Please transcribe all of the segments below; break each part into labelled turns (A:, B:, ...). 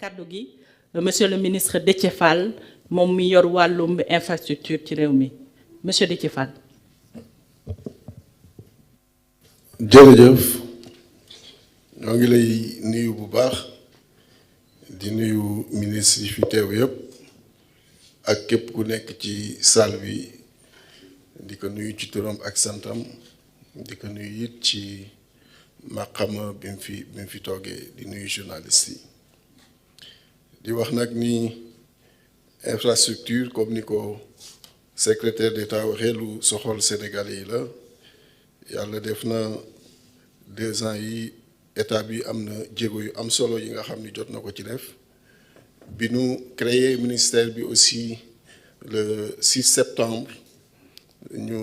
A: kaddu gi monsieur le ministre Déthié Fall moom mi yor wàllum infrastructure ci réew mi monsieur Déthié Fall.
B: jërëjëf ñoo ngi lay nuyu bu baax di nuyu ministre yi fi teew yëpp ak képp ku nekk ci salle bi di ko nuyu ci turam ak santam di ko nuyu it ci maqama bi mu fi toogee di nuyu journaliste yi di wax nag ni infrastructure comme ni ko secrétaire d'État waxee lu soxol Sénégalais yi la yàlla def na 2 ans yi état bi am na jéego yu am solo yi nga xam ni jot na ko ci def bi nu créé ministère bi aussi le 6 septembre ñu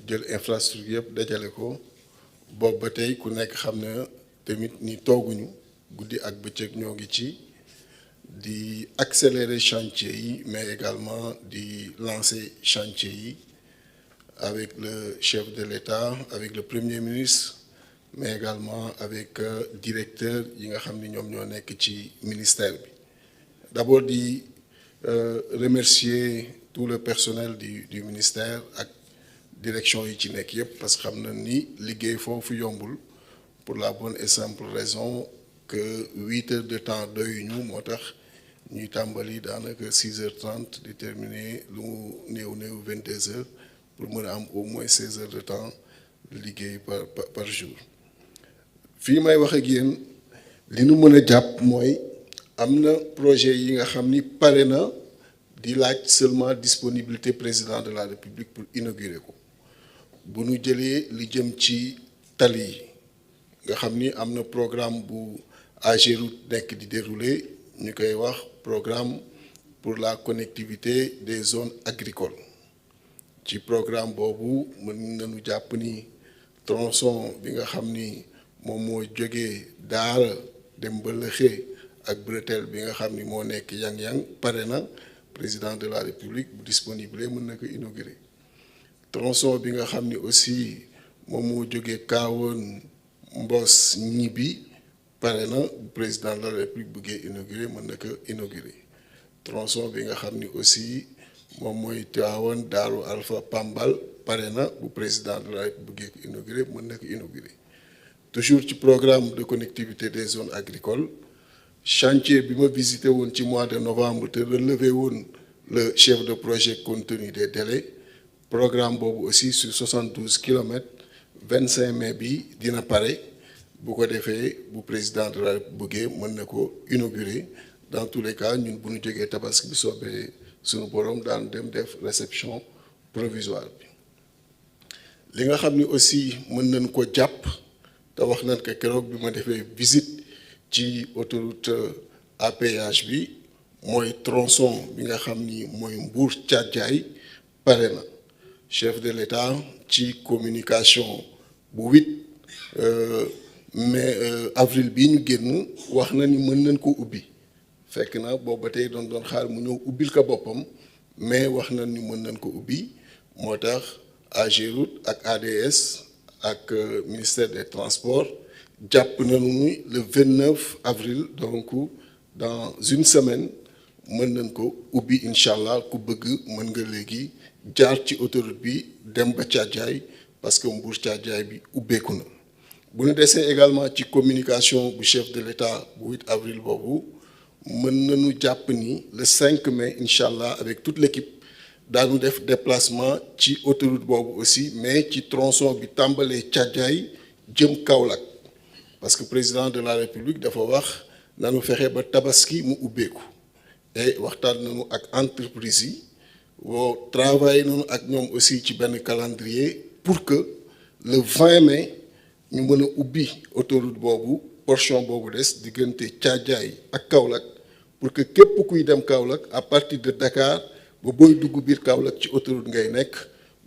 B: jël infrastructure yëpp dajale ko boobu ba tey ku nekk xam ne tamit ni tooguñu guddi ak bëccëg ñoo ngi ci di accélérer chantier yi mais également di lancer chantier yi avec le chef de l'État avec le premier ministre mais également avec directeur yi nga xam ni ñoom ñoo nekk ci ministère bi d'abord di remercier tout le personnel du ministère ak direction yi ci nekk yépp parce que xam na ni liggéey foofu yombul pour la bonne et simple raison que 8 heures de temps doyuñu moo tax ñuy tàmbali daanaka 6h30 di terminer lu mu néew 22 heures pour mën a am au moins 16 heures de temps liggéey par jour fii may wax ak yéen li nu mën a jàpp mooy am na projet yi nga xam ni pare na di laaj seulement disponibilité président de la République pour inaugurer ko bu nu jëlee li jëm ci tali yi nga xam ni am na programme bu AGEROUTE nekk di dérouler ñu koy wax programme pour la connectivité des zones agricoles ci programme boobu mën nañu jàpp ni tronçon bi nga xam ni moom moo jógee Daara dem ba Lexé ak bretelle bi nga xam ni moo nekk yang-yang pare na président de la République bu disponible mën na ko inaugurer tronçon bi nga xam ni aussi moom moo jógee Kahone Mbos Ñibi pare na bu président de la République bëggee inaugurer mën na ko inaugurer tronçon bi nga xam ni aussi moom mooy Tivaouane Daaru Alpha Pambal pare na bu président de la République bëggee ko inaugurer mën na ko inaugurer toujours ci programme de connectivité des zones agricoles chantier bi ma visité woon ci mois de novembre te relevé woon le chef de projet compte tenu des délais programme boobu aussi sur 72 kilomètres 25 mai bi dina pare bu ko defee bu président de la République bëggee mën na ko inaugurer dans tous les cas ñun bu ñu jógee tabaski bi soobee suñu borom daan dem def réception provisoire bi li nga xam ni aussi mën nañ ko jàpp te wax nañ ko keroog bi ma defee visite ci autoroute à péage bi mooy tronçon bi nga xam ni mooy Mbour Thiadiaye pare na chef de l'État ci communication bu 8 mai avril bii ñu génn wax na ni mën nañ ko ubbi fekk na boobu ba tey doon xaar mu ñëw ubbil ko boppam mais wax nañ ni mën nañ ko ubbi moo tax AGEROUTE ak ADS ak ministère des transports jàpp nañu ni le 29 avril donc dans une semaine mën nañ ko ubbi incha allah ku bëgg mën nga léegi jaar ci autoroute bi dem ba Thiadiaye parce que Mbour Thiadiaye bi ubbeeku na bu ñu desee également ci communication bu chef de l'État bu 8 avril boobu mën nañu jàpp ni le 5 mai incha allah avec toute l'équipe daanu def déplacement ci autoroute boobu aussi mais ci tronçon bi tàmbalee Thiadiaye jëm Kaolack parce que président de la République dafa wax nanu fexe ba tabaski mu ubbeeku et waxtaan nañu ak entreprise yi woo travailler nañu ak ñoom aussi ci benn calendrier pour que le 20 mai ñu mën a ubbi autoroute boobu portion boobu des diggante Thiadiaye ak Kaolack pour que képp kuy dem Kaolack à partir de Dakar ba booy dugg biir Kaolack ci autoroute ngay nekk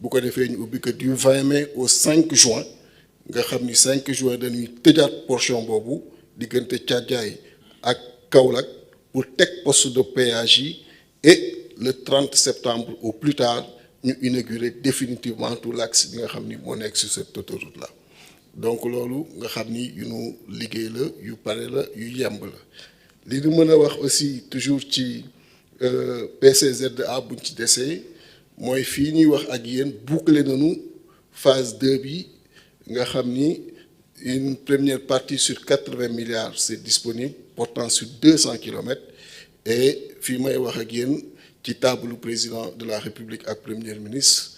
B: bu ko defee ñu ubbi que du 20 mai au 5 juin nga xam ni 5 juin dañuy tëjaat portion boobu diggante Thiadiaye ak Kaolack pour teg poste de péage yi et le 30 septembre au plus tard ñu inaugurer définitivement tout l'axe bi nga xam ni moo nekk sur cette autoroute là donc loolu nga xam ni yu nu liggéey la yu pare la yu yemb la li ñu mën a wax aussi toujours ci PCZA buñ ci desee mooy fii ñuy wax ak yéen boucler nañu phase 2 bi nga xam ni une première partie sur 80 milliards c'est disponible portant sur 200 kilomètres et fii may wax ak yéen ci table président de la République ak premier ministre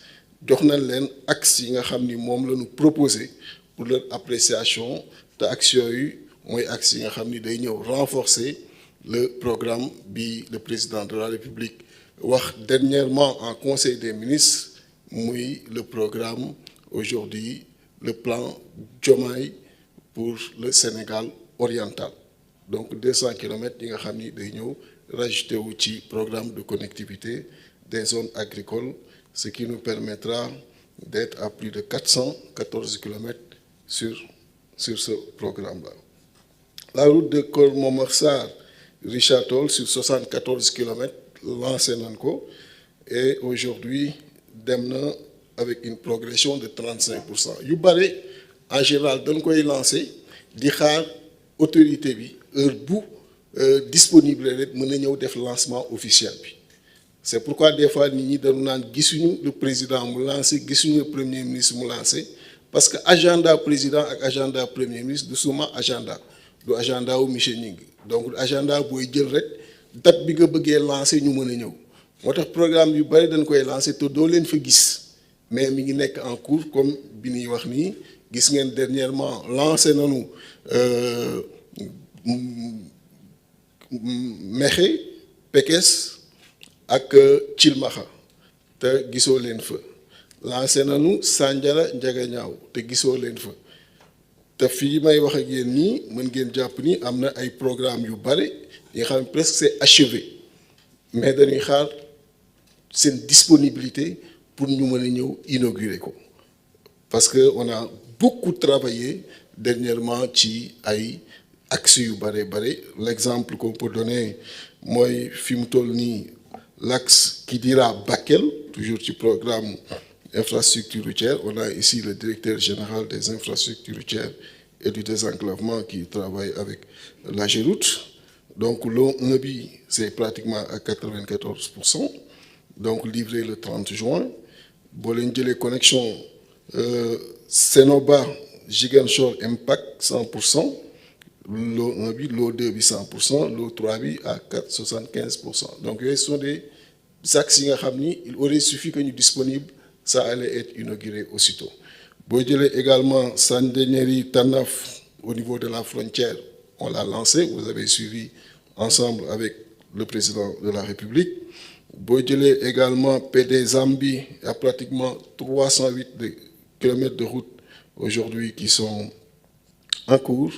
B: jox nañ leen axe yi nga xam ni moom la ñu proposé pour leur appréciation te axe yooyu mooy axe yi nga xam ni day ñëw renforcer le programme bi le président de la République wax dernièrement en conseil des ministres muy le programme aujourd'hui le plan Diomaye pour le Sénégal oriental donc 200 kilomètres yi nga xam ni day ñëw rajouté wu ci programme de connectivité des zones agricoles ce qui nous permettra d'être à plus de 414 kilomètres sur ce programme-là. La route de Keur Momar Sarr Richard Toll sur 74 kilomètres lancé nañ ko et aujourd'hui dem na avec une progression de 35%. yu bare en général dañ koy lancé di xaar autorité bi heure bu disponible rek mën na ñëw def lancement officiel bi c'est pourquoi des fois nit ñi dañu naan gisuñu le président mu lancé gisuñu le premier ministre mu lancé parce que agenda président ak agenda premier ministre du suma agenda du agenda wu monsieur Gningue donc agenda booy jël rek date bi nga bëggee lancé ñu mën a ñëw moo tax programme yu bari dañ koy lancé te doo leen fa gis mais mi ngi nekk en cours comme bi ñuy wax nii gis ngeen dernièrement lancé nañu Mexe Pekes ak Cilmaxa te gisoo leen fa lancé nañu Sandiara Njagañaaw te gisoo leen fa te fii may wax ak yéen nii mën ngeen jàpp ni am na ay programme yu bare yi nga xam ne presque c'est achevé mais dañuy xaar seen disponibilité pour ñu mën a ñëw inaugurer ko parce que on a beaucoup travaillé dernièrement ci ay axes yu bare l'exemple qu'on peut donner mooy fi mu toll nii l'axe Kidira-Bakel toujours ci programme infrastructure routière on a ici le directeur général des infrastructures routières et du désenclavement qui travaille avec l'AGEROUTE donc l'eau 1 bi c'est pratiquement à 94% donc livré le 30 juin boo leen jëlee connexion Sénoba Ziguinchor Impact 100% l'eau 1 bi l'eau 2 bi 100% l'eau 3 bi à 75% donc yooyu sont des axes yi nga xam ni il aurait suffi que ñu disponible ça allait être inauguré aussitôt boo jëlee également Sandiniéry Tanaf au niveau de la frontière on l'a lancé vous avez suivi ensemble avec le président de la République boo jëlee également PD Zambie il y a pratiquement 308 kilomètres de route aujourd'hui qui sont en cours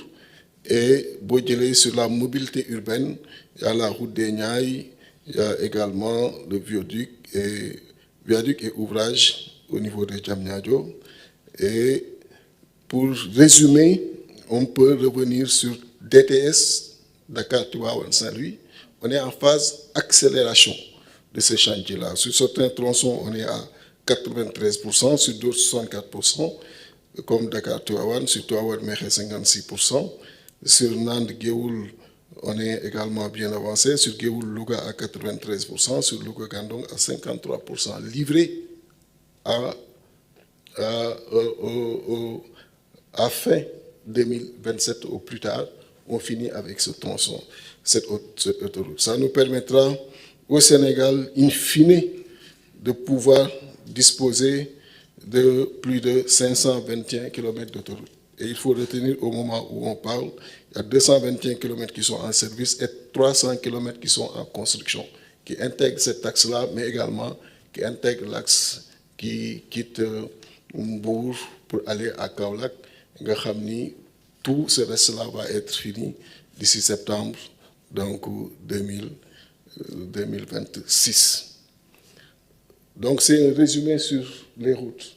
B: et boo jëlee sur la mobilité urbaine il y a la route des Niayes il y a également le viaduc et ouvrage au niveau de Diamniadio et pour résumer on peut revenir sur DTS Dakar Tivaouane Saint-Louis on est en phase accélération de ce chantier-là sur certains tronçons on est à 93% sur d'autres 64% comme Dakar Tivaouane sur Tivaouane Mexe 56% sur Nande Géoul on est également bien avancé sur Géoul Louga à 93% sur Louga Gandon à 53% livré à fin 2027 au plus tard on finit avec ce tronçon cette autoroute ça nous permettra au Sénégal in fine de pouvoir disposer de plus de 521 kilomètres d'autoroute et il faut retenir au moment où on parle il y a 221 kilomètres qui sont en service et 300 kilomètres qui sont en construction qui intègrent cet axe-là mais également qui intègrent l'axe qui quitte Mbour pour aller à Kaolack nga xam ni tout ce reste-là va être fini d'ici septembre donc 2026. Donc c'est un résumé sur les routes.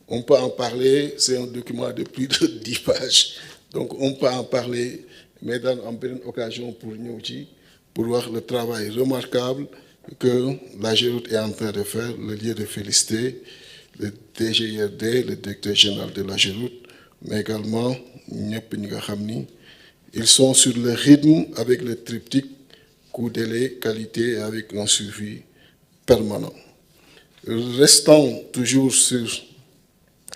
B: On peut en parler, c'est un document de plus de 10 pages. Donc on peut en parler, mais dans une occasion pour ñëw ci pour voir le travail remarquable que l'AGEROUTE est en train de faire, le lieu de féliciter le DGIRD, le directeur général de l'AGEROUTE, mais également ñëpp ñi nga xam ni Ils sont sur le rythme avec le triptyque coût, délai, qualité et avec un suivi permanent. Restant toujours sur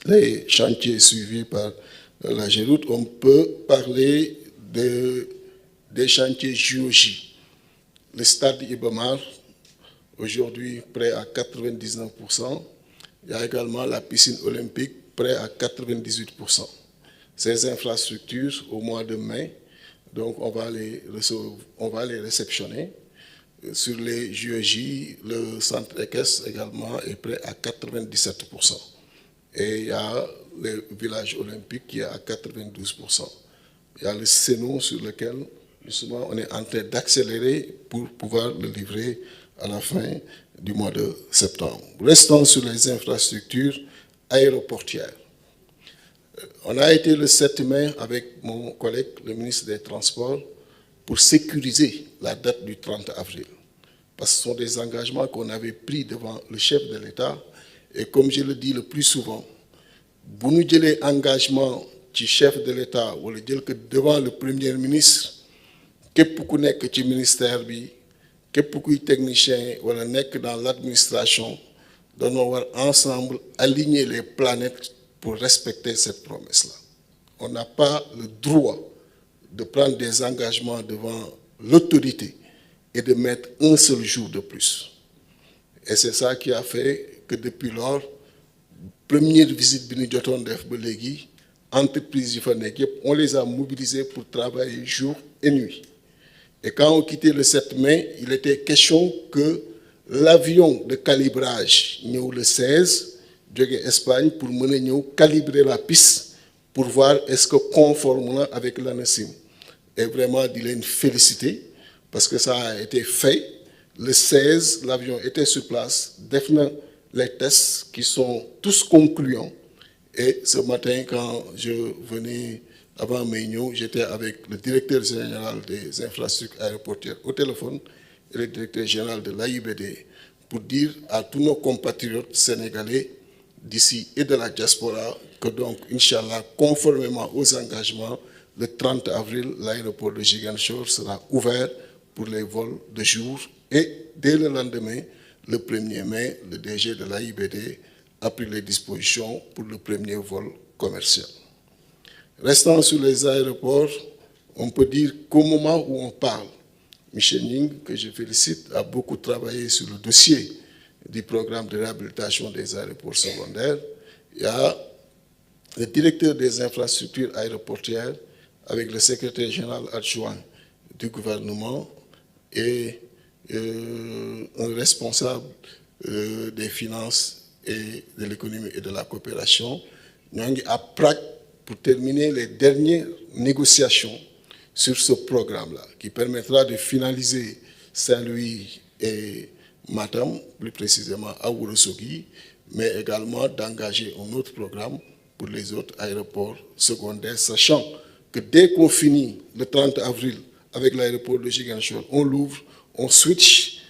B: les chantiers suivis par la Géroute, on peut parler des chantiers JOJ. Le stade Iba Mar, aujourd'hui prêt à 99%. Il y a également la piscine olympique, prêt à 98%. Ces infrastructures, au mois de mai, donc on va les réceptionner. Sur les JOJ, le centre équestre également est prêt à 97%. Et il y a le village olympique qui est à 92%. Il y a le Sénou sur lequel, justement, on est en train d'accélérer pour pouvoir le livrer à la fin du mois de septembre. Restons sur les infrastructures aéroportières. On a été le 7 mai avec mon collègue, le ministre des Transports, pour sécuriser la date du 30 avril. Parce que ce sont des engagements qu'on avait pris devant le chef de l'État. Et comme je le dis le plus souvent, si nous avons engagement du chef de l'État ou devant le Premier ministre, képp ku nekk ci ministère bi, képp kuy technicien wala nekk dans l'administration, nous war ensemble aligner les planètes pour respecter cette promesse-là. On n'a pas le droit de prendre des engagements devant l'autorité et de mettre un seul jour de plus. Et c'est ça qui a fait que depuis lors, première visite bi ñu jotoon def ba léegi, entreprises yi fa nekk yëpp, on les a mobilisés pour travailler jour et nuit. Et quand on quittait le 7 mai, il était question que l'avion de calibrage ñëw le 16 jóge Espagne pour mener ñëw calibrer la piste pour voir est-ce que conforme avec l'ANACIM. Et vraiment di leen féliciter parce que ça a été fait. Le 16, l'avion était sur place, def na les tests qui sont tous concluants. Et ce matin, quand je venais avant Méignon, j'étais avec le directeur général des infrastructures aéroportières au téléphone et le directeur général de l'AIBD pour dire à tous nos compatriotes sénégalais d'ici et de la diaspora que donc, Inch'Allah, conformément aux engagements, le 30 avril, l'aéroport de Ziguinchor sera ouvert pour les vols de jour et dès le lendemain, le 1er mai, le DG de l'AIBD a pris les dispositions pour le premier vol commercial. Restant sur les aéroports, on peut dire qu'au moment où on parle, Michel Ning, que je félicite, a beaucoup travaillé sur le dossier du programme de réhabilitation des aéroports secondaires. Il y a le directeur des infrastructures aéroportières avec le secrétaire général adjoint du gouvernement et un responsable des finances et de l'économie et de la coopération. Nous sommes à Prague pour terminer les dernières négociations sur ce programme-là, qui permettra de finaliser Saint-Louis et Matam, plus précisément à Ourossogui, mais également d'engager un autre programme pour les autres aéroports secondaires, sachant que dès qu'on finit le 30 avril avec l'aéroport de Ziguinchor, on l'ouvre, on switch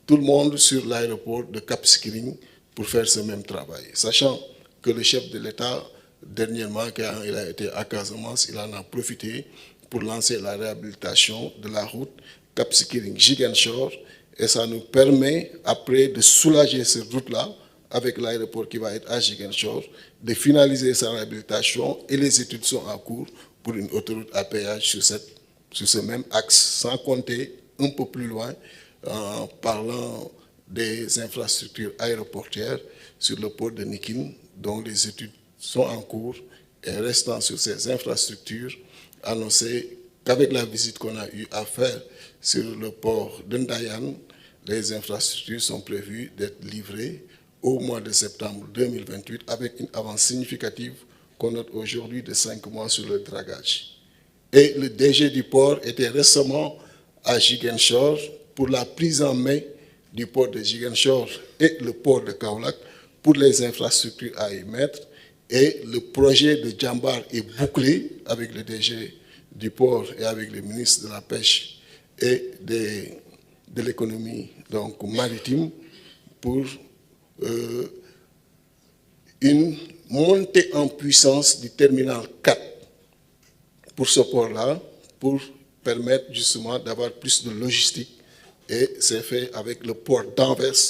B: tout le monde sur l'aéroport de Cap Skirring pour faire ce même travail. Sachant que le chef de l'État, dernièrement, quand il a été à Casamance, il en a profité pour lancer la réhabilitation de la route Cap Skirring-Ziguinchor, et ça nous permet, après, de soulager cette route-là, avec l'aéroport qui va être à Ziguinchor, de finaliser sa réhabilitation, et les études sont en cours pour une autoroute à péage sur ce même axe, sans compter un peu plus loin, en parlant des infrastructures aéroportières sur le port de Nikin, dont les études sont en cours, et restant sur ces infrastructures, annoncer qu'avec la visite qu'on a eu à faire sur le port de Ndayan, les infrastructures sont prévues d'être livrées au mois de septembre 2028 avec une avance significative qu'on note aujourd'hui de 5 mois sur le dragage. Et le DG du port était récemment à Ziguinchor pour la prise en main du port de Ziguinchor et le port de Kaolack pour les infrastructures à y mettre. Et le projet de Djambar est bouclé avec le DG du port et avec le ministre de la Pêche et de l'économie maritime pour une montée en puissance du terminal 4 pour ce port-là, pour permettre justement d'avoir plus de logistique. Et c'est fait avec le port d'Anvers.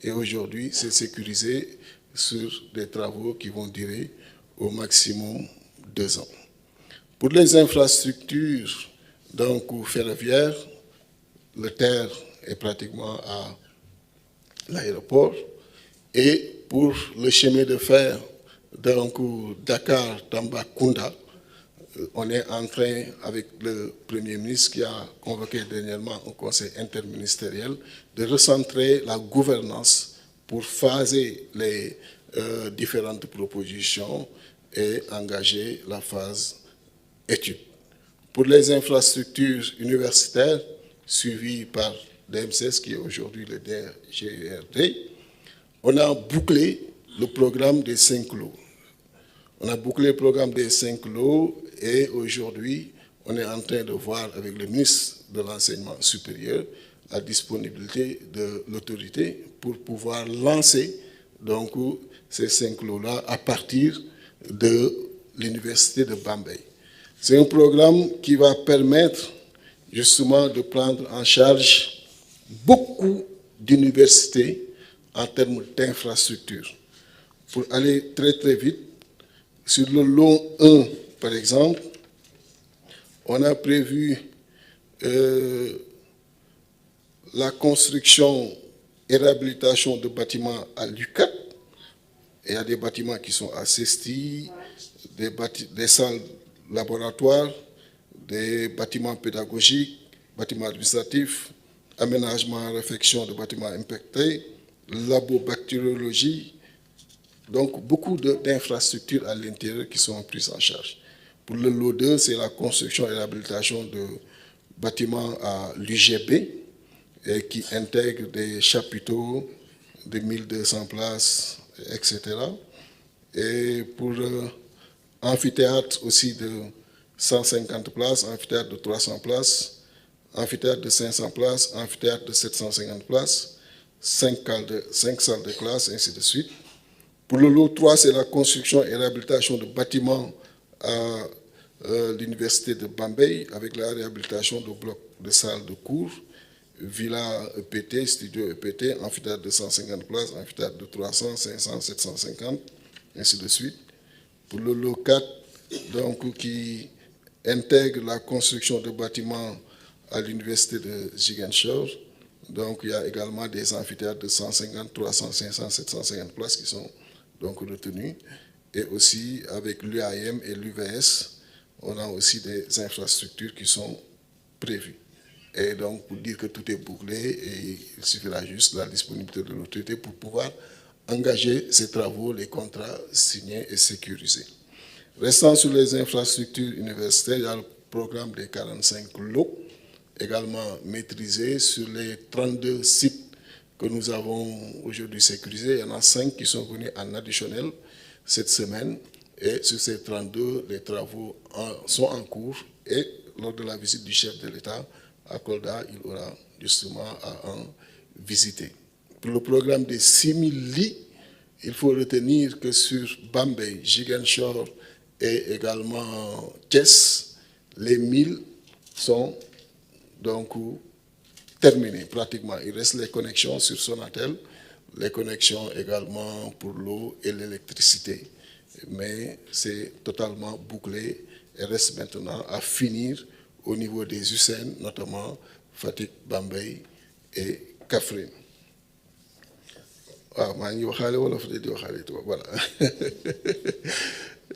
B: Et aujourd'hui, c'est sécurisé sur des travaux qui vont durer au maximum 2 ans. Pour les infrastructures donc ferroviaires, le TER est pratiquement à l'aéroport. Et pour le chemin de fer donc Dakar-Tambacounda, on est en train, avec le Premier ministre qui a convoqué dernièrement un conseil interministériel, de recentrer la gouvernance pour phaser les différentes propositions et engager la phase étude. Pour les infrastructures universitaires, suivies par l'EMSS, qui est aujourd'hui le DRGRD, on a bouclé le programme des 5 lots. On a bouclé le programme des 5 lots et aujourd'hui, on est en train de voir avec le ministre de l'Enseignement supérieur la disponibilité de l'autorité pour pouvoir lancer donc, ces 5 lots-là à partir de l'université de Bambey. C'est un programme qui va permettre justement de prendre en charge beaucoup d'universités en termes d'infrastructures. Pour aller très très vite, sur le lot 1, par exemple, on a prévu la construction et réhabilitation de bâtiments à l'UCAT. Il y a des bâtiments qui sont à Sesti, des salles laboratoires, des bâtiments pédagogiques, bâtiments administratifs, aménagement et réfection de bâtiments impactés, labo-bactériologie. Donc, beaucoup d'infrastructures à l'intérieur qui sont prises en charge. Pour le lot 2, c'est la construction et réhabilitation de bâtiments à l'UGB qui intègrent des chapiteaux de 1200 places, etc. Et pour amphithéâtre aussi de 150 places, amphithéâtre de 300 places, amphithéâtre de 500 places, amphithéâtre de 750 places, 5 salles de classe, ainsi de suite. Pour le lot 3, c'est la construction et réhabilitation de bâtiments à l'université de Bambey avec la réhabilitation de blocs de salles de cours, villa EPT, studio EPT, amphithéâtre de 150 places, amphithéâtre de 300, 500, 750, ainsi de suite. Pour le lot 4, donc, qui intègre la construction de bâtiments à l'université de Ziguinchor, donc il y a également des amphithéâtres de 150, 300, 500, 750 places qui sont donc retenus. Et aussi avec l'UAM et l'UVS, on a aussi des infrastructures qui sont prévues. Et donc, pour dire que tout est bouclé, et il suffira juste de la disponibilité de l'autorité pour pouvoir engager ces travaux, les contrats signés et sécurisés. Restant sur les infrastructures universitaires, il y a le programme des 45 lots, également maîtrisé sur les 32 sites que nous avons aujourd'hui sécurisés. Il y en a 5 qui sont venus en additionnel cette semaine. Et sur ces 32, les travaux sont en cours. Et lors de la visite du chef de l'État à Kolda, il aura justement à en visiter. Pour le programme des 6000 lits, il faut retenir que sur Bambey, Ziguinchor et également Thiès, les 1000 sont donc terminés pratiquement. Il reste les connexions sur Sonatel, les connexions également pour l'eau et l'électricité. Mais c'est totalement bouclé et reste maintenant à finir au niveau des USN, notamment Fatick, Bambey et Kaffrine. Ah, voilà.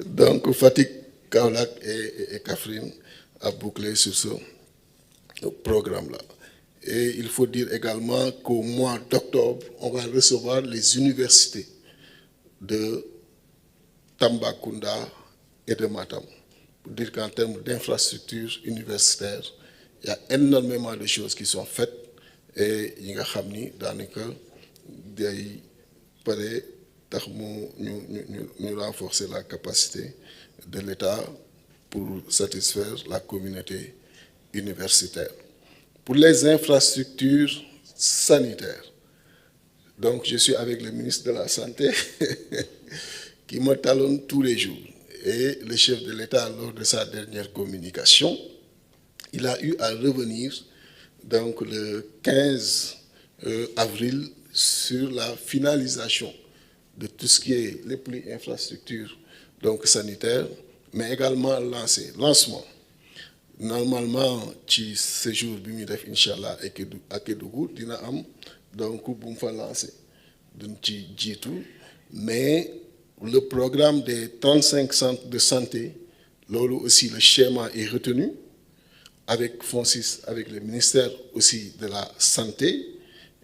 B: Donc Fatick, Kaolack et Kaffrine a bouclé sur ce programme-là. Et il faut dire également qu'au mois d'octobre, on va recevoir les universités de Tambacounda et de Matam. Pour dire qu'en termes d'infrastructures universitaires, il y a énormément de choses qui sont faites et il y a renforcer la capacité de l'État pour satisfaire la communauté universitaire. Pour les infrastructures sanitaires, donc je suis avec le ministre de la Santé qui me talonne tous les jours. Et le chef de l'État, lors de sa dernière communication, il a eu à revenir donc le 15 avril sur la finalisation de tout ce qui est les plus infrastructures donc sanitaires, mais également lancement. Normalement ci séjour bi muy def incha allah ak Kédougou dina am donc bu mu fa lancé duñ ci jiitu, mais le programme des 35 centres de santé, loolu aussi le schéma est retenu avec FONSIS, avec le ministère aussi de la santé,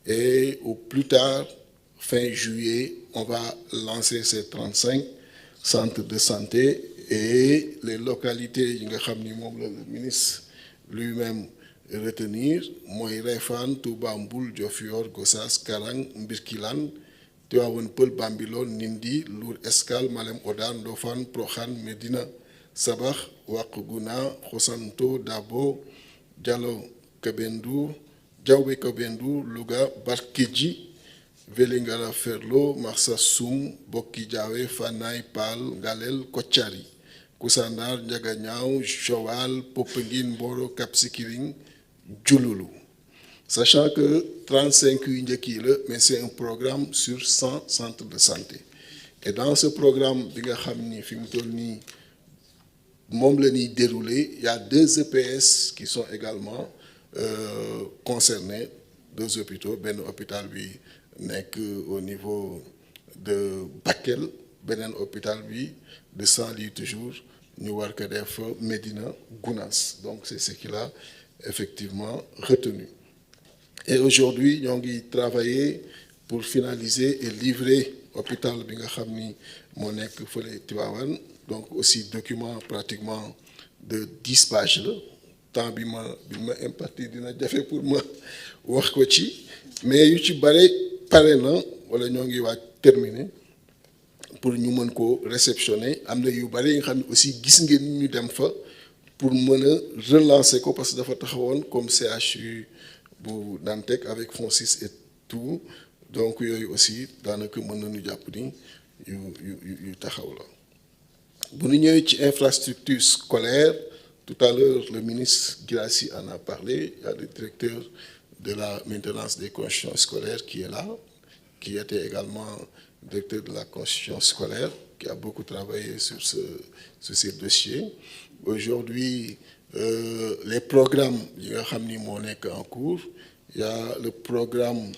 B: et au plus tard fin juillet on va lancer ces 35 centres de santé. Et les localités yi nga xam ni moom la le ministre lui-même retenir mooy Réfane, Touba, Mboul, Diofior, Gossas, Karang, Mbirkilaan, Tivaouane Peulh, Bambilor, Nindi, Lour Escale, Malem Hodar, Ndofane, Prokhane, Médina Sabakh, Ouarglouna, Khossanto, Dabo, Diallo Kabendou, Diaoubé Kabendou, Louga, Barkedji, Vélingara, Ferlo, Marsassoum, Bokki Diawé, Fanaye, Pal, Galel, Kotiari, Koussanar, Ndiaganiao, Joal, Popenguine, Mboro, Cap Skirring, Diouloulou. Sachant que 35 yu njëkk yi la, mais c'est un programme sur 100 centres de santé. Et dans ce programme bi nga xam ni fi mu toll nii moom la ñuy dérouler, il y a 2 EPS qui sont également concernés, 2 hôpitaux, benn hôpital bi nekk au niveau de Bakel, beneen hôpital bi de Saint-Louis toujours ñu war ko def Médina Gounass. Donc c'est ce qu'il a effectivement retenu. Et aujourd'hui ñoo ngi travailler pour finaliser et livrer hôpital bi nga xam ni moo nekk fële Tivaouane, donc aussi document pratiquement de 10 pages la. Temps bi ma imparti dina jafe pour ma wax ko ci, mais yu ci bare pare na wala ñoo ngi waaj terminer pour ñu mën ko réceptionner. Am na yu bare yi nga xam ne aussi gis ngeen ñu dem fa pour mën a relancer ko, parce que dafa taxawoon comme CHU bu Dantec avec FONSIS et tout, donc yooyu aussi daanaka mën nañu jàpp ni yu taxaw la. Bu ñu ñëwee ci infrastructure scolaire, tout à l'heure le ministre Guirassy en a parlé. Il y a le directeur de la maintenance des constructions scolaires qui est là, qui était également directeur de la construction scolaire, qui a beaucoup travaillé sur ces dossiers. Aujourd'hui, les programmes yi nga xam ni moo nekk en cours, il y a le programme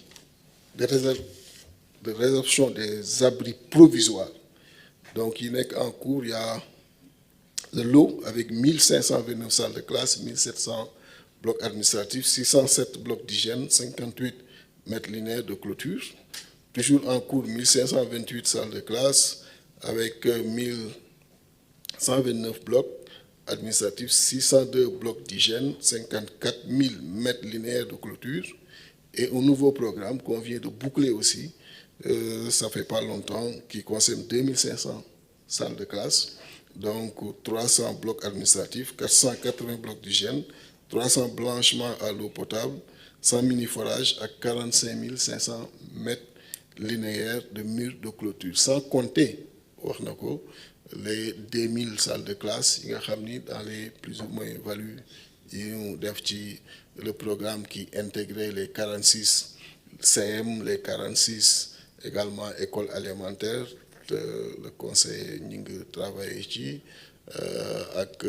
B: de résorption des abris provisoires. Donc il nekk en cours, il y a le lot avec 1529 salles de classe, 1700 blocs administratifs, 607 blocs d'hygiène, 58 mètres linéaires de clôture. Toujours en cours, 1528 salles de classe avec 1129 blocs administratifs, 602 blocs d'hygiène, 54 000 mètres linéaires de clôture. Et un nouveau programme qu'on vient de boucler aussi, ça fait pas longtemps, qui concerne 2500 salles de classe. Donc 300 blocs administratifs, 480 blocs d'hygiène, 300 blanchiments à l'eau potable, 100 mini-forages à 45 500 mètres linéaires de murs de clôture. Sans compter, les 2000 salles de classe, dans les plus ou moins values, le programme qui intégrait les 46 CM, les 46 également écoles alimentaires. Le conseil Ning travaille ici avec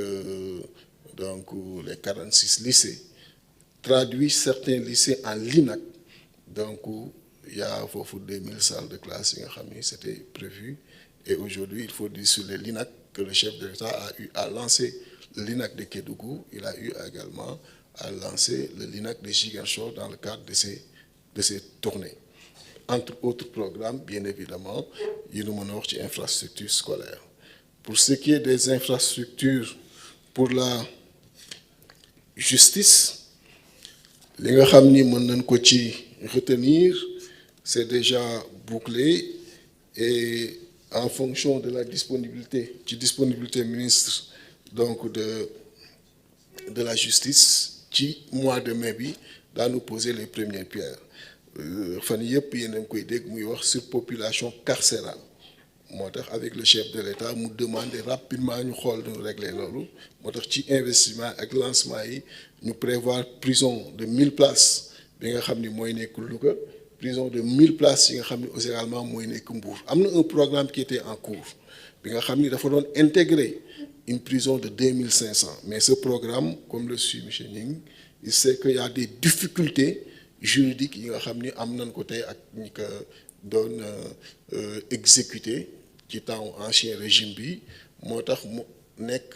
B: donc les 46 lycées, traduit certains lycées en LINAC. Donc il y a 2000 salles de classe, c'était prévu. Et aujourd'hui, il faut dire sur les LINAC que le chef de l'État a eu à lancer le LINAC de Kédougou. Il a eu également à lancer le LINAC de Ziguinchor dans le cadre de ces tournées. Entre autres programmes, bien évidemment, il nous mène ci infrastructures scolaires. Pour ce qui est des infrastructures pour la justice, li nga xam ni mën nañ ko ci retenir, c'est déjà bouclé, et en fonction de la disponibilité ministre donc de la justice, ci mois de mai bi daanu poser les premières pierres. Fan yëpp yéen a ngi koy dégg muy wax surpopulation carcérale. moo tax avec le chef de l'État mu demander rapidement ñu xool ñu régler loolu moo tax ci investissement ak lancement yi ñu prévoir prison de 1000 places bi nga xam ni mooy nekk Louga prison de 1000 places yi nga xam ni aussi également mooy nekk Mbour am na un programme qui était en cours bi nga xam ni dafa doon intégrer une prison de 2500 mais ce programme comme le suit monsieur Ning il sait qu'il y a des difficultés juridiques yi nga xam ni am nañ ko tey ak ñi ko doon exécuter ci temps ancien régime bi moo tax mu nekk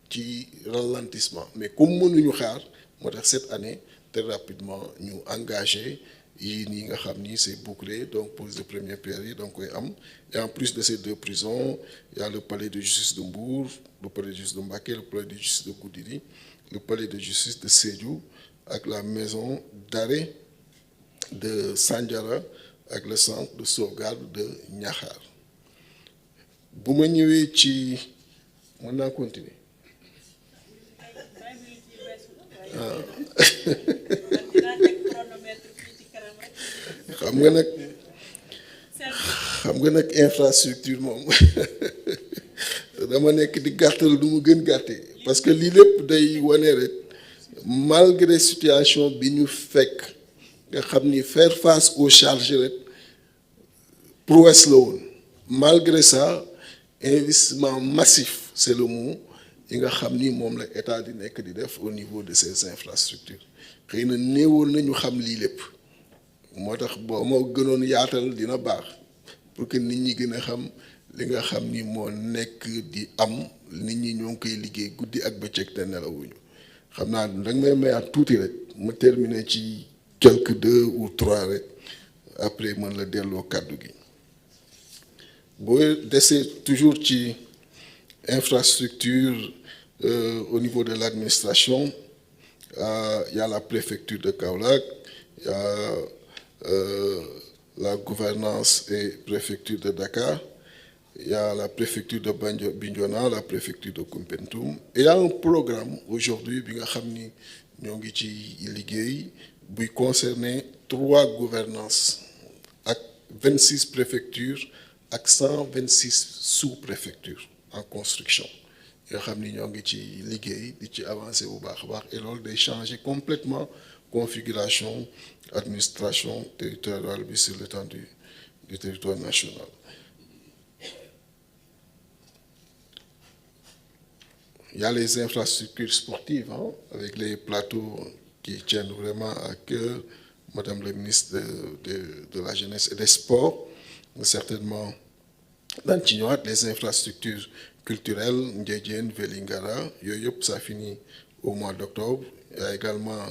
B: ci ralentissement mais comme mënuñu xaar moo tax cette année très rapidement ñu engagé yii nii nga xam ni c'est bouclé donc pose de première pierre yi donc koy am et en plus de ces deux prisons il y a le palais de justice de Mbour le palais de justice de Mbacké le palais de justice de Goudiri le palais de justice de Sédhiou ak la maison d'arrêt de Sandiara ak le centre de sauvegarde de Niakhar bu ma ñëwee ci mën naa continuer xam nga nag infrastructure moom dama nekk di gàttal du mu gën gàtte parce que lii lépp day wane rek malgré situation bi ñu fekk nga xam ni faire face aux charges rek prouesse la woon malgré ça investissement massif c'est le mot yi nga xam ni moom la état di nekk di def au niveau de ces infrastructures xëy na néewoon na ñu xam lii lépp moo tax boo moo gënoon yaatal dina baax pour que nit ñi gën a xam li nga xam ni moo nekk di am nit ñi ñoo ngi koy liggéey guddi ak bëccëg te nelawuñu xam naa danga may mayaat tuuti rek ma terminer ci quelques 2 ou 3 rek après mën la delloo kàddu gi boo desee toujours ci infrastructure au niveau de l'administration il y a la préfecture de Kaolack il y a la gouvernance et préfecture de Dakar il y a la préfecture de Bignona la préfecture de Koumpentoum et il y a un programme aujourd'hui bi nga xam ni ñoo ngi ci liggéey buy concerner 3 gouvernances ak 26 préfectures ak 126 sous-préfectures en construction yoo xam ni ñoo ngi ci liggéey di ci avancer bu baax a baax et loolu day changer complètement configuration administration territoriale bi sur l'étendue du territoire national. Il y a les infrastructures sportives avec les plateaux qui tiennent vraiment à cœur Madame la ministre de la Jeunesse et des Sports certainement daan ci ñëwaat les infrastructures culturelles Ndiédiène Vélingara yooyu yëpp ça finit au mois d'octobre. Il y a également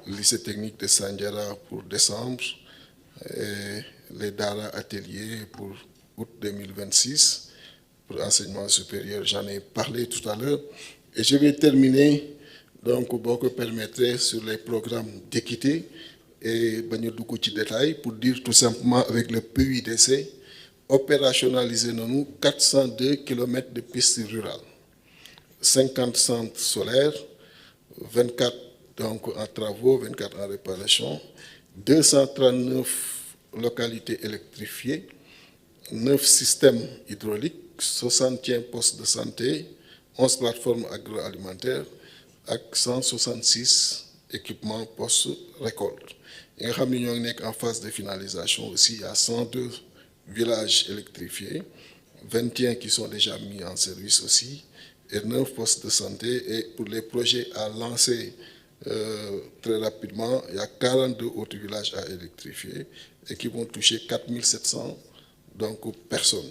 B: le lycée technique de Sandiara pour décembre et les Dara ateliers pour août 2026 pour enseignement supérieur j'en ai parlé tout à l'heure et je vais terminer donc boo ko permettre sur les programmes d'équité et bañ a dugg ci détail pour dire tout simplement avec le PUDC opérationnalisé nañu 402 kilomètres de pistes rurales 50 centres solaires 24 donc en travaux 24 en réparation 239 localités électrifiées 9 systèmes hydrauliques 61 postes de santé 11 plateformes agroalimentaires ak 166 équipements post-récolte yi nga xam ni ñoo ngi nekk en phase de finalisation aussi il y a 102 villages électrifiés 21 qui sont déjà mis en service aussi et 9 postes de santé et pour les projets à lancer très rapidement il y a 42 autres villages à électrifier et qui vont toucher 4700 donc personnes.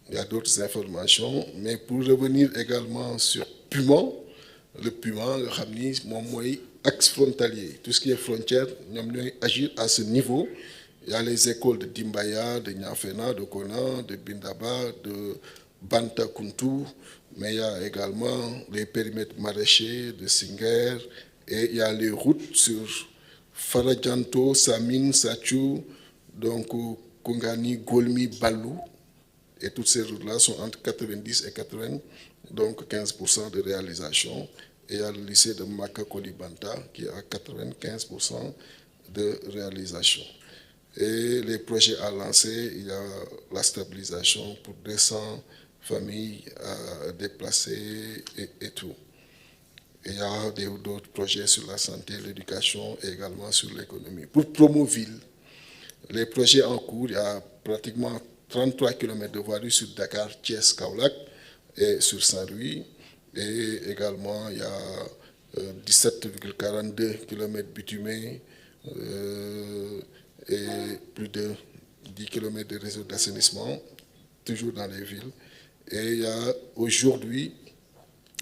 B: Il y a d'autres informations mais pour revenir également sur Puman le Puman nga xam ni moom mooy axe frontalier tout ce qui est frontière ñoom ñooy agir à ce niveau. Il y a les écoles de Dimbaya, de Niafena, de Kona, de Bindaba, de Bantakuntu, mais il y a également les périmètres maraîchers de Singer et il y a les routes sur Faradjanto, Samine, Sathiou, donc Koungani, Golmi, Balou et toutes ces routes-là sont entre 90 et 80, donc 15% de réalisation. Et il y a le lycée de Maka Kolibanta qui est à 95% de réalisation. Et les projets à lancer, il y a la stabilisation pour 200 familles à déplacer et tout. Et il y a d'autres projets sur la santé, l'éducation et également sur l'économie. Pour Promoville, les projets en cours, il y a pratiquement 33 km de voirie sur Dakar, Thiès, Kaolack et sur Saint-Louis. Et également, il y a 17,42 km bitumés et plus de 10 km de réseau d'assainissement, toujours dans les villes. Et il y a aujourd'hui,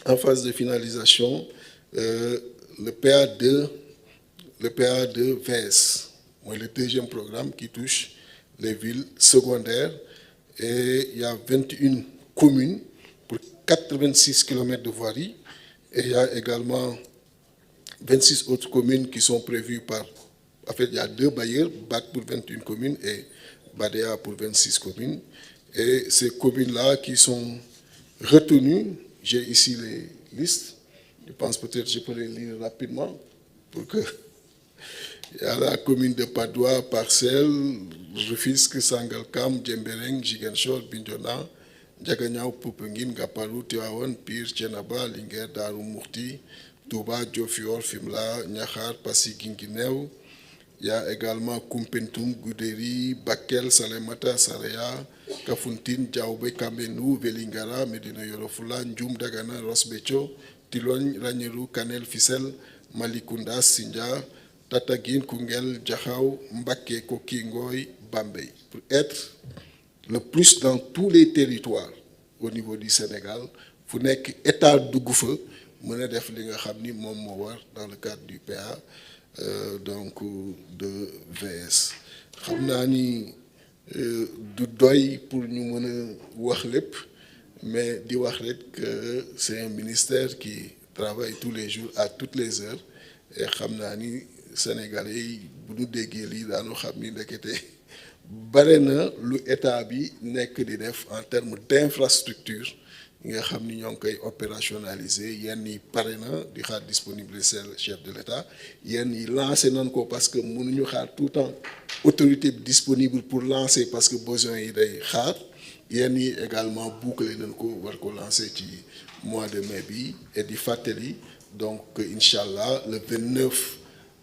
B: en phase de finalisation, le PA2 VS, le deuxième programme qui touche les villes secondaires. Et il y a 21 communes pour 86 km de voirie. Et il y a également 26 autres communes qui sont prévues par... En fait, il y a 2 bailleurs, BAC pour 21 communes et BADEA pour 26 communes. Et ces communes-là qui sont retenues, j'ai ici les listes. Je pense peut-être que je peux les lire rapidement pour que... Il y a la commune de Padoua, Parcelles, Rufisque, Sangalkam, Djembereng, Ziguinchor, Bignona, Ndiaganiao, Popenguine, Ngaparou, Tivaouane, Pire, Thiénaba, Linguère, Darou Mourti, Touba, Diofior, Fimela, Niakhar, Passy, Guinguinéo. Il y a également Koumpentoum, Goudéry, Bakel, Salemata, Saraya, Kafountine, Diaoubé, Kamenou, Velingara, Medina Yorofula, Ndjoum, Dagana, Rosbecho, Tilogne, Ragnerou, Kanel, Fissel, Malikounda, Sindia, Tataguine, Koungheul, Diakhao, Mbaké, Koki, Ngoy, Bambey. Pour être le plus dans tous les territoires au niveau du Sénégal, vous n'êtes qu'État Dougoufeu, vous n'êtes def li nga xamni mom mo war dans le cadre du PA donc de VS. Xamna ni du doy pour ñu mëna wax lépp, mais di wax rek que c'est un ministère qui travaille tous les jours à toutes les heures et xamna ni Sénégalais yi bu ñu déggee lii daanu xam ni ndekete bare na lu état bi nekk di def en termes d'infrastructure nga xam ni ñoo ngi koy opérationnaliser yenn yi pare na di xaar disponible chef de l'État yenn yi lancé nañ ko parce que mënuñu xaar tout le temps autorité disponible pour lancer parce que besoin yi day xaar yenn yi également boucler nañ ko war ko lancer ci mois de mai bi et di fàttali donc inchallah le 29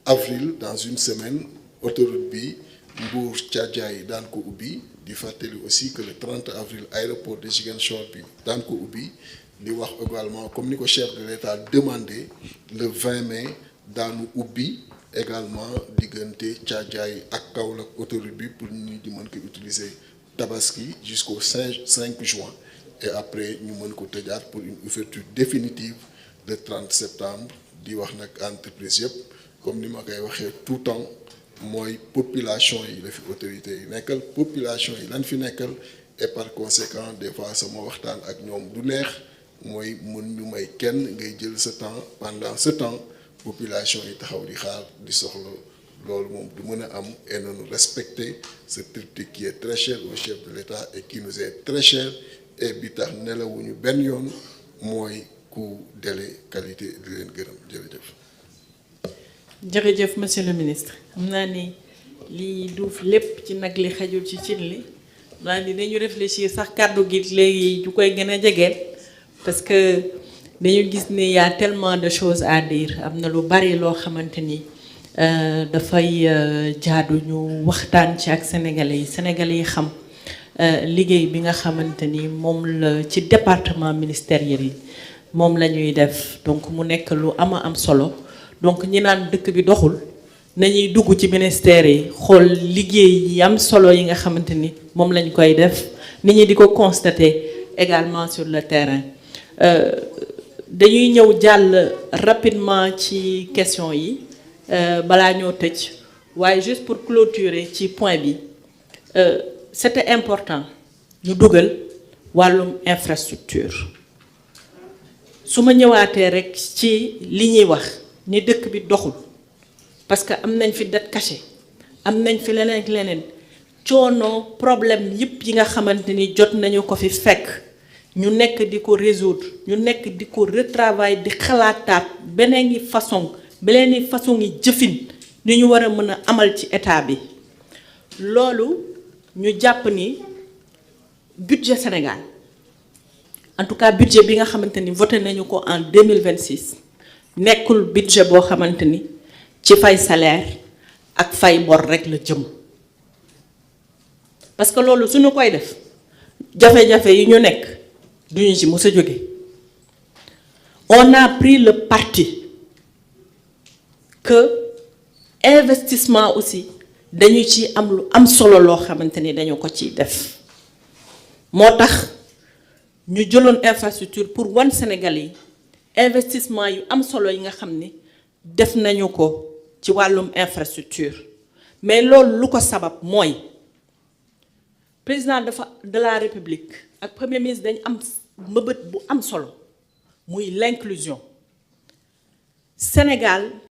B: avril dans une semaine autoroute bi Mbour Thiadiaye daan ko ubbi di fàttali aussi que le 30 avril aéroport de Ziguinchor bi daan ko ubbi di wax également comme ni ko chef de l'État demandé le 20 mai daanu ubbi également diggante Thiadiaye ak Kaolack autoroute bi pour ñu di mën ko utiliser Tabaski jusqu'au 5 juin et après ñu mën ko tëjaat pour une ouverture définitive le 30 septembre di wax nag entreprise yëpp comme ni ma koy waxee tout temps mooy population yi la fi autorité yi nekkal population yi lan fi nekkal et par conséquent des fois sama waxtaan ak ñoom du neex mooy mën ñu may kenn ngay jël ce temps pendant ce temps population yi taxaw di xaar di soxla loolu moom du mën a am et nous respecter ce triptyque qui est très cher au chef de l'État et qui nous est très cher et bi tax nelawuñu benn yoon mooy coût délai qualité di leen gërëm jërëjëf.
A: jërëjëf monsieur le ministre xam naa ni lii duuf lépp ci nag li xajul ci cin li naa ni dañu réfléchir sax kàddu gi léegi ñu koy gën a jegeel parce que dañu gis ni y a tellement de choses à dire am na lu bari loo xamante ni dafay jaadu ñu waxtaan ci ak sénégalais yi xam liggéey bi nga xamante ni moom la ci département ministériel yi moom la ñuy def donc mu nekk lu am solo. Donc ñi naan dëkk bi doxul nañuy dugg ci ministère yi xool liggéey yi am solo yi nga xamante ni moom lañ koy def nit ñi di ko constater également sur le terrain dañuy ñëw jàll rapidement ci question yi balaa ñoo tëj waaye juste pour clôturer ci point bi c'était important ñu dugal wàllum infrastructure su ma ñëwaatee rek ci li ñuy wax ni dëkk bi doxul parce que am nañ fi dette cachée am nañ fi leneen coono problème yëpp yi nga xamante ni jot nañu ko fi fekk ñu nekk di ko résoudre ñu nekk di ko retravailler di xalaataat beneen façon yi jëfin ni ñu war a mën a amal ci état bi loolu ñu jàpp ni budget Sénégal en tout cas budget bi nga xamante ni voté nañu ko en 2026 nekkul budget boo xamante ni ci fay salaire ak fay bor rek la jëm parce que loolu suñu koy def jafe-jafe yi ñu nekk duñu ci mës a jóge. On a pris le parti que investissement aussi dañu ci am lu am solo loo xamante ni dañu ko ciy def moo tax ñu jëloon infrastructure pour wan Sénégal yi investissement yu am solo yi nga xam ni def nañu ko ci wàllum infrastructure mais loolu lu ko sabab mooy président de la République ak premier ministre dañu am mëbët bu am solo muy l'inclusion Sénégal